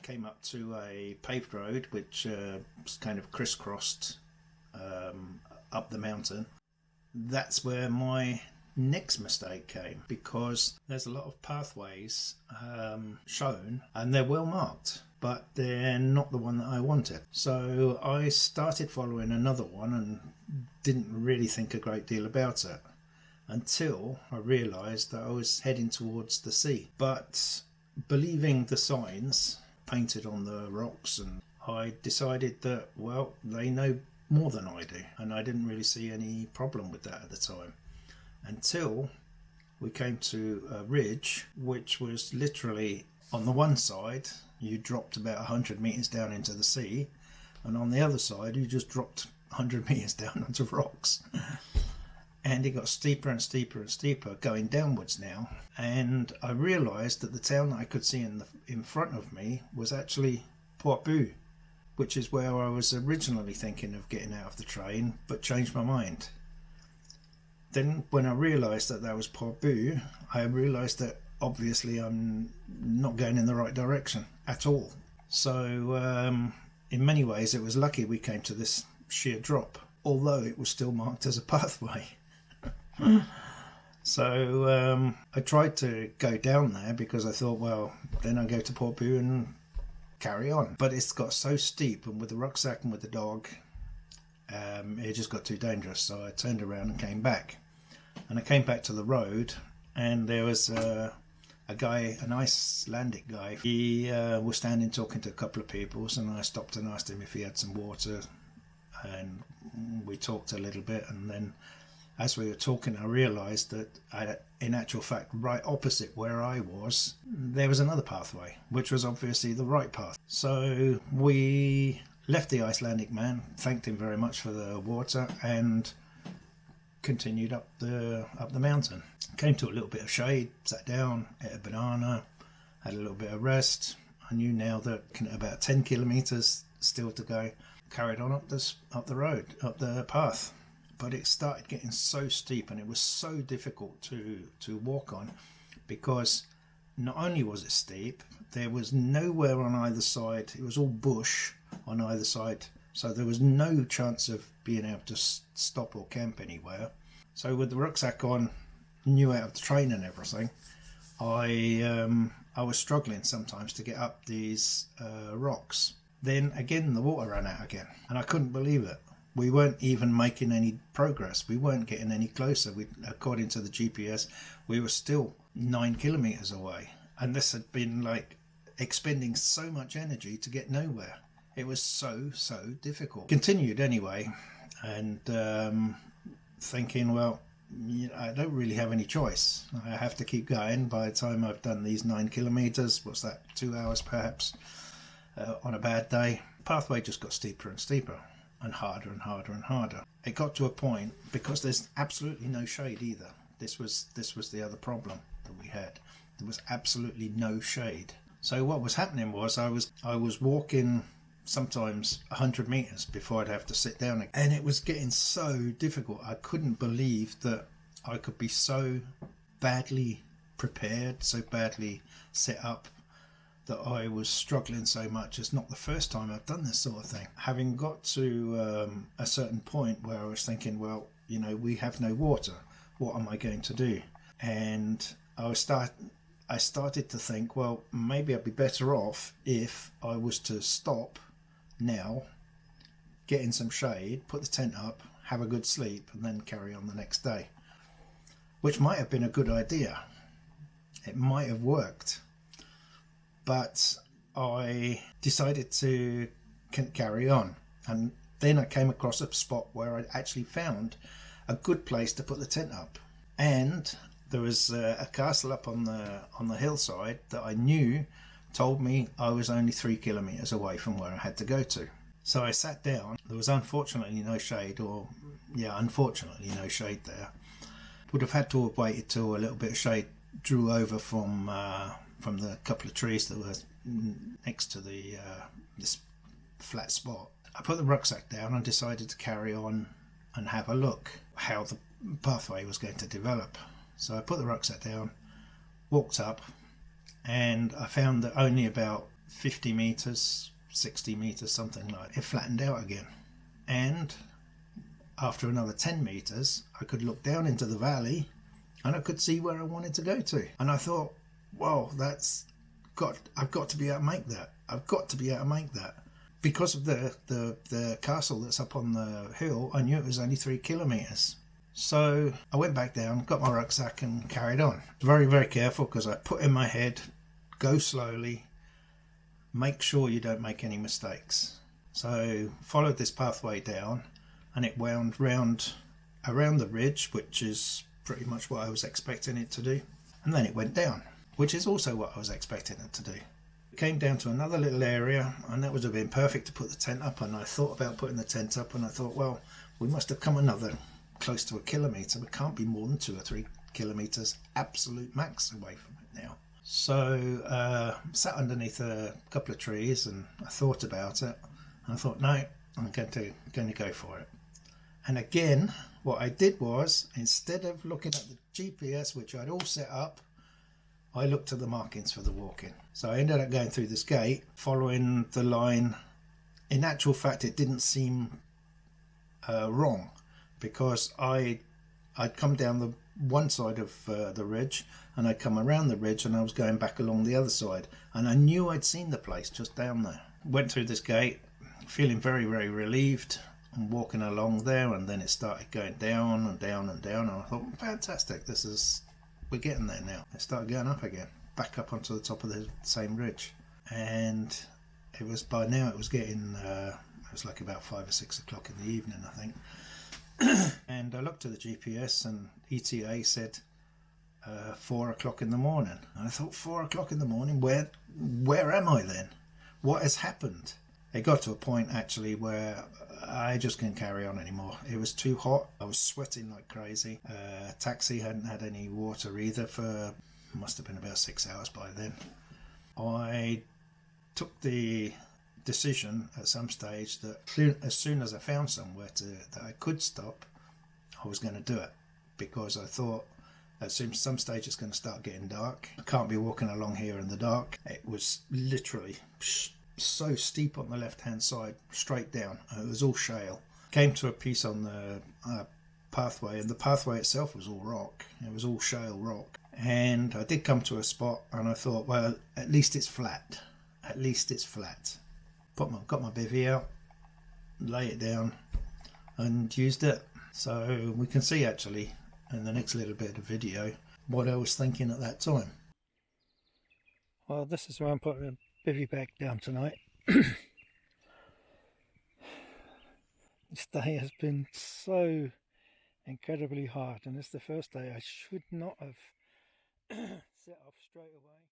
came up to a paved road which was kind of crisscrossed up the mountain. That's where my next mistake came, because there's a lot of pathways shown and they're well marked, but they're not the one that I wanted. So I started following another one and didn't really think a great deal about it until I realised that I was heading towards the sea. But believing the signs painted on the rocks, and I decided that, well, they know more than I do, and I didn't really see any problem with that at the time, until we came to a ridge which was literally, on the one side you dropped about 100 metres down into the sea, and on the other side you just dropped 100 metres down onto rocks. And it got steeper and steeper and steeper, going downwards now. And I realised that the town that I could see in front of me was actually Portbou, which is where I was originally thinking of getting out of the train, but changed my mind. Then when I realised that was Portbou, I realised that obviously I'm not going in the right direction at all. So in many ways it was lucky we came to this sheer drop, although it was still marked as a pathway. So I tried to go down there because I thought, well, then I'll go to Portbou and carry on. But it's got so steep, and with the rucksack and with the dog, it just got too dangerous. So I turned around and came back. And I came back to the road, and there was a guy, an Icelandic guy. He was standing talking to a couple of people, and I stopped and asked him if he had some water, and we talked a little bit, and then as we were talking, I realised that in actual fact, right opposite where I was, there was another pathway, which was obviously the right path. So we left the Icelandic man, thanked him very much for the water, and continued up the mountain. Came to a little bit of shade, sat down, ate a banana, had a little bit of rest. I knew now that about 10 kilometres still to go. Carried on up the road, up the path. But it started getting so steep, and it was so difficult to walk on, because not only was it steep, there was nowhere on either side. It was all bush on either side, so there was no chance of being able to stop or camp anywhere. So with the rucksack on, new out of the train and everything, I was struggling sometimes to get up these rocks. Then again the water ran out again, and I couldn't believe it. We weren't even making any progress. We weren't getting any closer. According to the GPS, we were still 9 kilometres away. And this had been like expending so much energy to get nowhere. It was so difficult. Continued anyway, and thinking, well, I don't really have any choice. I have to keep going. By the time I've done these 9 kilometres, what's that, 2 hours perhaps, on a bad day, the pathway just got steeper and steeper, and harder and harder and harder. It got to a point, because there's absolutely no shade either. This was the other problem that we had. There was absolutely no shade. So what was happening was I was walking sometimes 100 metres before I'd have to sit down again. And it was getting so difficult. I couldn't believe that I could be so badly prepared, so badly set up, that I was struggling so much. It's not the first time I've done this sort of thing. Having got to a certain point where I was thinking, well, we have no water. What am I going to do? And I started to think, well, maybe I'd be better off if I was to stop now, get in some shade, put the tent up, have a good sleep, and then carry on the next day. Which might have been a good idea. It might have worked. But I decided to carry on, and then I came across a spot where I actually found a good place to put the tent up, and there was a castle up on the hillside that I knew told me I was only 3 kilometres away from where I had to go to. So I sat down. There was unfortunately no shade, unfortunately no shade there. Would have had to have waited till a little bit of shade drew over from the couple of trees that were next to this flat spot. I put the rucksack down and decided to carry on and have a look how the pathway was going to develop. So I put the rucksack down, walked up, and I found that only about 50 meters, 60 meters, something like that. It flattened out again. And after another 10 meters, I could look down into the valley and I could see where I wanted to go to. And I thought, whoa, I've got to be able to make that. I've got to be able to make that. Because of the castle that's up on the hill, I knew it was only 3 kilometers. So I went back down, got my rucksack and carried on. Very, very careful, because I put in my head, go slowly, make sure you don't make any mistakes. So followed this pathway down, and it wound around the ridge, which is pretty much what I was expecting it to do. And then it went down, which is also what I was expecting it to do. It came down to another little area, and that would have been perfect to put the tent up. And I thought about putting the tent up, and I thought, well, we must have come another close to 1 kilometre. We can't be more than 2 or 3 kilometres absolute max away from it now. So sat underneath a couple of trees, and I thought about it. And I thought, no, I'm going to go for it. And again, what I did was, instead of looking at the GPS, which I'd all set up, I looked at the markings for the walk-in. So I ended up going through this gate, following the line. In actual fact, it didn't seem wrong, because I'd come down the one side of the ridge, and I'd come around the ridge, and I was going back along the other side, and I knew I'd seen the place just down there. Went through this gate, feeling very, very relieved, and walking along there, and then it started going down and down and down, and I thought, fantastic, we're getting there now. It started going up again, back up onto the top of the same ridge, and it was, by now it was getting it was like about 5 or 6 o'clock in the evening, I think. And I looked at the GPS, and ETA said 4 o'clock in the morning. And I thought, 4 o'clock in the morning, where am I then? What has happened? It got to a point actually where I just couldn't carry on anymore. It was too hot. I was sweating like crazy. Taxi hadn't had any water either for, must have been about 6 hours by then. I took the decision at some stage that as soon as I found somewhere that I could stop, I was going to do it, because I thought at some stage it's going to start getting dark. I can't be walking along here in the dark. It was literally so steep on the left hand side, straight down. It was all shale. Came to a piece on the pathway, and the pathway itself was all rock. It was all shale rock. And I did come to a spot, and I thought, well, at least it's flat. At least it's flat. Got my bivvy out, lay it down, and used it. So we can see actually in the next little bit of video what I was thinking at that time. Well, this is where I'm putting the bivvy back down tonight. This day has been so incredibly hard, and it's the first day I should not have set off straight away.